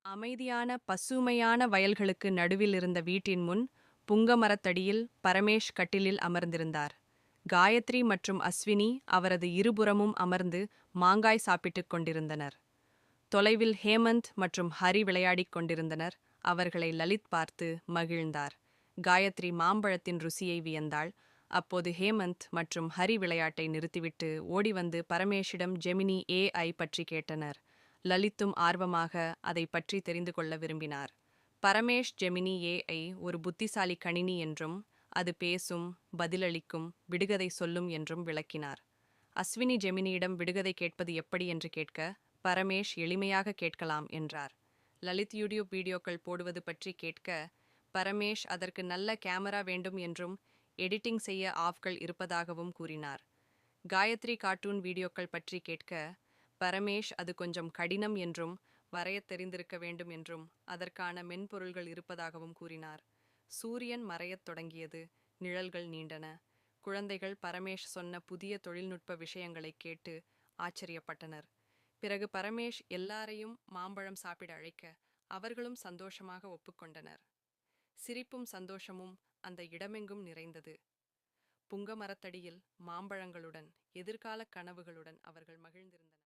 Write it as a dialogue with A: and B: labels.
A: அமைதியான பசுமையான வயல்களுக்கு நடுவில் இருந்த வீட்டின் முன் புங்க மரத்தடியில் பரமேஷ் கட்டிலில் அமர்ந்திருந்தார். காயத்ரி மற்றும் அஸ்வினி அவரது இருபுறமும் அமர்ந்து மாங்காய் சாப்பிட்டுக் கொண்டிருந்தனர். தொலைவில் ஹேமந்த் மற்றும் ஹரி விளையாடிக் கொண்டிருந்தனர். அவர்களை லலித் பார்த்து மகிழ்ந்தார். காயத்ரி மாம்பழத்தின் ருசியை வியந்தாள். அப்போது ஹேமந்த் மற்றும் ஹரி விளையாட்டை நிறுத்திவிட்டு ஓடி வந்து பரமேஷிடம் ஜெமினி AI பற்றி கேட்டனர். லலித்தும் ஆர்வமாக அதை பற்றி தெரிந்து கொள்ள விரும்பினார். பரமேஷ் ஜெமினி AI ஒரு புத்திசாலி கணினி என்றும் அது பேசும், பதிலளிக்கும், விடுகதை சொல்லும் என்றும் விளக்கினார். அஸ்வினி ஜெமினியிடம் விடுகதை கேட்பது எப்படி என்று கேட்க, பரமேஷ் எளிமையாக கேட்கலாம் என்றார். லலித் யூடியூப் வீடியோக்கள் போடுவது பற்றி கேட்க, பரமேஷ் அதற்கு நல்ல கேமரா வேண்டும் என்றும் எடிட்டிங் செய்ய ஆஃப்கள் இருப்பதாகவும் கூறினார். காயத்ரி கார்ட்டூன் வீடியோக்கள் பற்றி கேட்க, பரமேஷ் அது கொஞ்சம் கடினம் என்றும் வரையத் தெரிந்திருக்க வேண்டும் என்றும் அதற்கான மென்பொருள்கள் இருப்பதாகவும் கூறினார். சூரியன் மறையத் தொடங்கியது. நிழல்கள் நீண்டன. குழந்தைகள் பரமேஷ் சொன்ன புதிய தொழில்நுட்ப விஷயங்களை கேட்டு ஆச்சரியப்பட்டனர். பிறகு பரமேஷ் எல்லாரையும் மாம்பழம் சாப்பிட அழைக்க அவர்களும் சந்தோஷமாக ஒப்புக்கொண்டனர். சிரிப்பும் சந்தோஷமும் அந்த இடமெங்கும் நிறைந்தது. புங்க மரத்தடியில் மாம்பழங்களுடன் எதிர்கால கனவுகளுடன் அவர்கள் மகிழ்ந்திருந்தனர்.